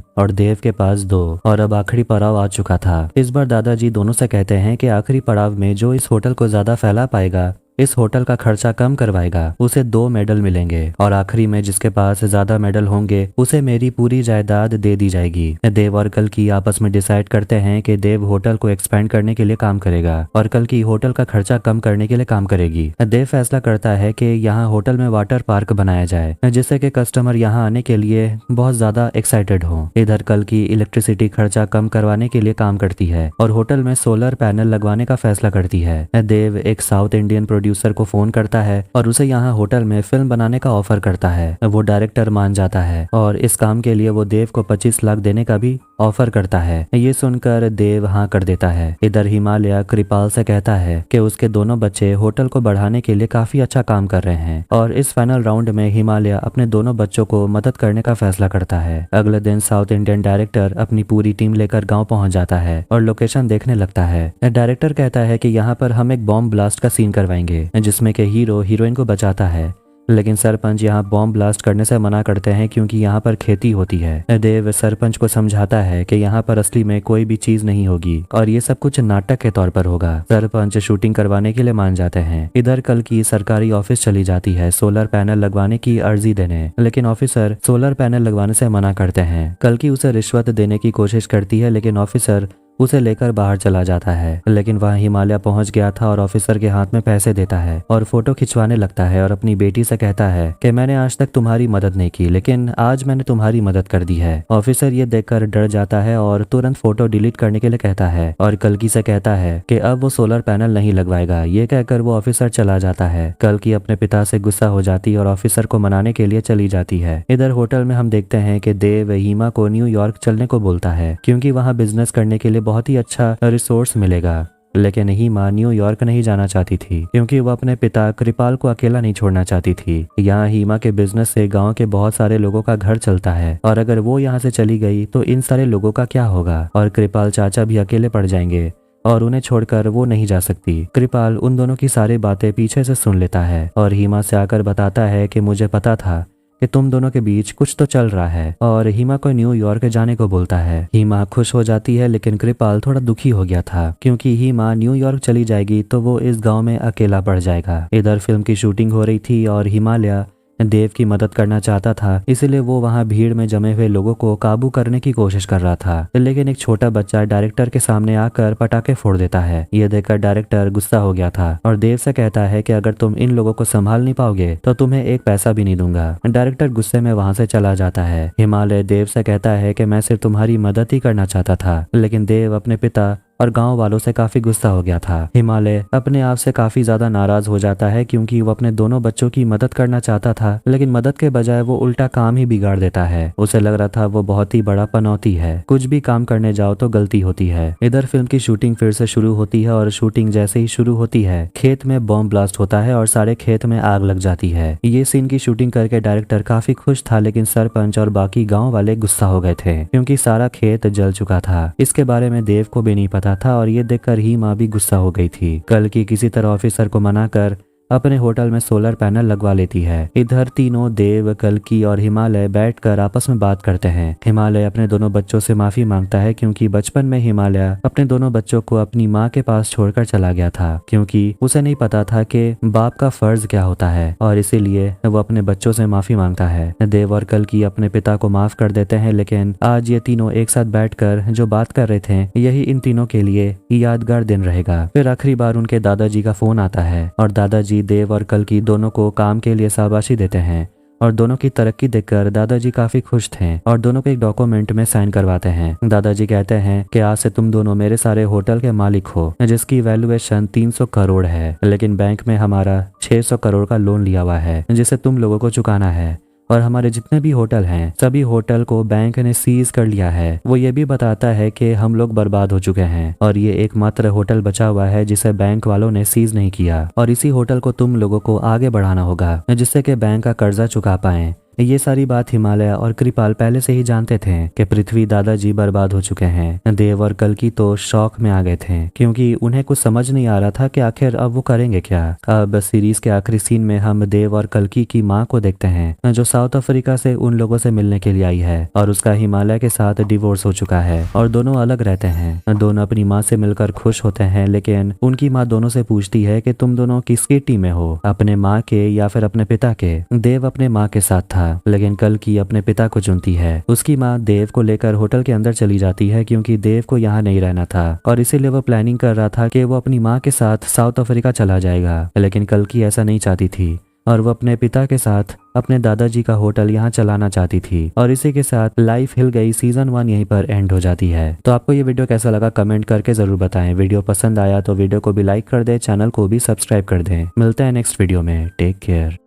और देव के पास 2 और अब आखिरी पड़ाव आ चुका था। इस बार दादाजी दोनों से कहते हैं कि आखिरी पड़ाव में जो इस होटल को ज्यादा फैला पाएगा, इस होटल का खर्चा कम करवाएगा, उसे 2 मेडल मिलेंगे और आखिरी में जिसके पास ज्यादा मेडल होंगे उसे मेरी पूरी जायदाद दे दी जाएगी। देव और कल्कि आपस में डिसाइड करते हैं कि देव होटल को एक्सपेंड करने के लिए काम करेगा और कल्कि होटल का खर्चा कम करने के लिए काम करेगी। देव फैसला करता है कि यहाँ होटल में वाटर पार्क बनाया जाए जिससे कि कस्टमर यहाँ आने के लिए बहुत ज्यादा एक्साइटेड हो। इधर कल्कि इलेक्ट्रिसिटी खर्चा कम करवाने के लिए काम करती है और होटल में सोलर पैनल लगवाने का फैसला करती है। देव एक साउथ इंडियन प्रोड्यूसर को फोन करता है और उसे यहाँ होटल में फिल्म बनाने का ऑफर करता है। वो डायरेक्टर मान जाता है और इस काम के लिए वो देव को 25 लाख देने का भी ऑफर करता है। ये सुनकर देव हाँ कर देता है। इधर हिमालय कृपाल से कहता है कि उसके दोनों बच्चे होटल को बढ़ाने के लिए काफी अच्छा काम कर रहे हैं और इस फाइनल राउंड में हिमालय अपने दोनों बच्चों को मदद करने का फैसला करता है। अगले दिन साउथ इंडियन डायरेक्टर अपनी पूरी टीम लेकर गाँव पहुँच जाता है और लोकेशन देखने लगता है। डायरेक्टर कहता है कि यहाँ पर हम एक बॉम्ब ब्लास्ट का सीन करवाएंगे जिसमें कि हीरो हीरोइन को बचाता है, लेकिन सरपंच यहाँ बॉम्ब ब्लास्ट करने से मना करते हैं क्योंकि यहाँ पर खेती होती है। देव सरपंच को समझाता है कि यहाँ पर असली में कोई भी चीज नहीं होगी और ये सब कुछ नाटक के तौर पर होगा। सरपंच शूटिंग करवाने के लिए मान जाते हैं। इधर कल्कि सरकारी ऑफिस चली जाती है सोलर पैनल लगवाने की अर्जी देने, लेकिन ऑफिसर सोलर पैनल लगवाने से मना करते हैं। कल्कि उसे रिश्वत देने की कोशिश करती है लेकिन ऑफिसर उसे लेकर बाहर चला जाता है, लेकिन वहाँ हिमालय पहुंच गया था और ऑफिसर के हाथ में पैसे देता है और फोटो खिंचवाने लगता है और अपनी बेटी से कहता है कि मैंने आज तक तुम्हारी मदद नहीं की लेकिन आज मैंने तुम्हारी मदद कर दी है। ऑफिसर ये देखकर डर जाता है और तुरंत फोटो डिलीट करने के लिए कहता है और कल्कि से कहता है कि अब वो सोलर पैनल नहीं लगवाएगा। ये कहकर वो ऑफिसर चला जाता है। कल्कि अपने पिता से गुस्सा हो जाती और ऑफिसर को मनाने के लिए चली जाती है। इधर होटल में हम देखते हैं कि देव हीमा को न्यूयॉर्क चलने को बोलता है क्योंकि वहाँ बिजनेस करने के लिए बहुत ही अच्छा रिसोर्स मिलेगा, लेकिन हीमा न्यूयॉर्क नहीं जाना चाहती थी क्योंकि वो अपने पिता कृपाल को अकेला नहीं छोड़ना चाहती थी। यहाँ हीमा के बिजनेस से गांव के बहुत सारे लोगों का घर चलता है और अगर वो यहाँ से चली गई तो इन सारे लोगों का क्या होगा और कृपाल चाचा भी अकेले पड़ जाएंगे और उन्हें छोड़कर वो नहीं जा सकती। कृपाल उन दोनों की सारी बातें पीछे से सुन लेता है और हीमा से आकर बताता है कि मुझे पता था कि तुम दोनों के बीच कुछ तो चल रहा है और हीमा को न्यूयॉर्क जाने को बोलता है। हीमा खुश हो जाती है लेकिन कृपाल थोड़ा दुखी हो गया था क्योंकि हीमा न्यूयॉर्क चली जाएगी तो वो इस गांव में अकेला पड़ जाएगा। इधर फिल्म की शूटिंग हो रही थी और हिमालय देव की मदद करना चाहता था, इसलिए वो वहाँ भीड़ में जमे हुए लोगों को काबू करने की कोशिश कर रहा था, लेकिन एक छोटा बच्चा डायरेक्टर के सामने आकर पटाखे फोड़ देता है। ये देखकर डायरेक्टर गुस्सा हो गया था और देव से कहता है कि अगर तुम इन लोगों को संभाल नहीं पाओगे तो तुम्हें एक पैसा भी नहीं दूंगा। डायरेक्टर गुस्से में वहाँ से चला जाता है। हिमालय देव से कहता है कि मैं सिर्फ तुम्हारी मदद ही करना चाहता था, लेकिन देव अपने पिता और गांव वालों से काफी गुस्सा हो गया था। हिमालय अपने आप से काफी ज्यादा नाराज हो जाता है क्योंकि वो अपने दोनों बच्चों की मदद करना चाहता था, लेकिन मदद के बजाय वो उल्टा काम ही बिगाड़ देता है। उसे लग रहा था वो बहुत ही बड़ा पनौती है, कुछ भी काम करने जाओ तो गलती होती है। इधर फिल्म की शूटिंग फिर से शुरू होती है और शूटिंग जैसे ही शुरू होती है खेत में बॉम्ब ब्लास्ट होता है और सारे खेत में आग लग जाती है। ये सीन की शूटिंग करके डायरेक्टर काफी खुश था, लेकिन सरपंच और बाकी गाँव वाले गुस्सा हो गए थे क्योंकि सारा खेत जल चुका था। इसके बारे में देव को भी नहीं पता रहा था और ये देखकर ही माँ भी गुस्सा हो गई थी। कल की किसी तरह ऑफिसर को मनाकर अपने होटल में सोलर पैनल लगवा लेती है। इधर तीनों देव, कल्कि और हिमालय बैठकर आपस में बात करते हैं। हिमालय अपने दोनों बच्चों से माफी मांगता है क्योंकि बचपन में हिमालय अपने दोनों बच्चों को अपनी माँ के पास छोड़कर चला गया था, क्योंकि उसे नहीं पता था कि बाप का फर्ज क्या होता है और इसीलिए वो अपने बच्चों से माफी मांगता है। देव और कल्कि अपने पिता को माफ कर देते हैं, लेकिन आज ये तीनों एक साथ बैठकर जो बात कर रहे थे यही इन तीनों के लिए यादगार दिन रहेगा। फिर आखिरी बार उनके दादाजी का फोन आता है और दादाजी देव और कल्कि दोनों को काम के लिए शाबाशी देते हैं और दोनों की तरक्की देखकर दादाजी काफी खुश थे और दोनों को एक डॉक्यूमेंट में साइन करवाते हैं। दादाजी कहते हैं कि आज से तुम दोनों मेरे सारे होटल के मालिक हो, जिसकी वैल्यूएशन 300 करोड़ है, लेकिन बैंक में हमारा 600 करोड़ का लोन लिया हुआ है जिसे तुम लोगों को चुकाना है और हमारे जितने भी होटल हैं सभी होटल को बैंक ने सीज कर लिया है। वो ये भी बताता है कि हम लोग बर्बाद हो चुके हैं और ये एकमात्र होटल बचा हुआ है जिसे बैंक वालों ने सीज नहीं किया और इसी होटल को तुम लोगों को आगे बढ़ाना होगा जिससे कि बैंक का कर्जा चुका पाएं। ये सारी बात हिमालय और कृपाल पहले से ही जानते थे कि पृथ्वी दादाजी बर्बाद हो चुके हैं। देव और कल्कि तो शौक में आ गए थे क्योंकि उन्हें कुछ समझ नहीं आ रहा था कि आखिर अब वो करेंगे क्या। अब सीरीज के आखिरी सीन में हम देव और कल्कि की माँ को देखते हैं जो साउथ अफ्रीका से उन लोगों से मिलने के लिए आई है और उसका हिमालय के साथ डिवोर्स हो चुका है और दोनों अलग रहते हैं। दोनों अपनी माँ से मिलकर खुश होते हैं, लेकिन उनकी माँ दोनों से पूछती है कि तुम दोनों किसकी टीम में हो, अपने माँ के या फिर अपने पिता के। देव अपने माँ के साथ था, लेकिन कल्कि अपने पिता को चुनती है। उसकी माँ देव को लेकर होटल के अंदर चली जाती है क्योंकि देव को यहाँ नहीं रहना था और इसीलिए वो प्लानिंग कर रहा था कि वो अपनी माँ के साथ साउथ अफ्रीका चला जाएगा, लेकिन कल्कि ऐसा नहीं चाहती थी और वो अपने पिता के साथ अपने दादाजी का होटल यहाँ चलाना चाहती थी। और इसी के साथ लाइफ हिल गई सीजन 1 यहीं पर एंड हो जाती है। तो आपको ये वीडियो कैसा लगा कमेंट करके जरूर बताएं। वीडियो पसंद आया तो वीडियो को भी लाइक कर दें, चैनल को भी सब्सक्राइब कर दें। मिलते हैं नेक्स्ट वीडियो में। Take care.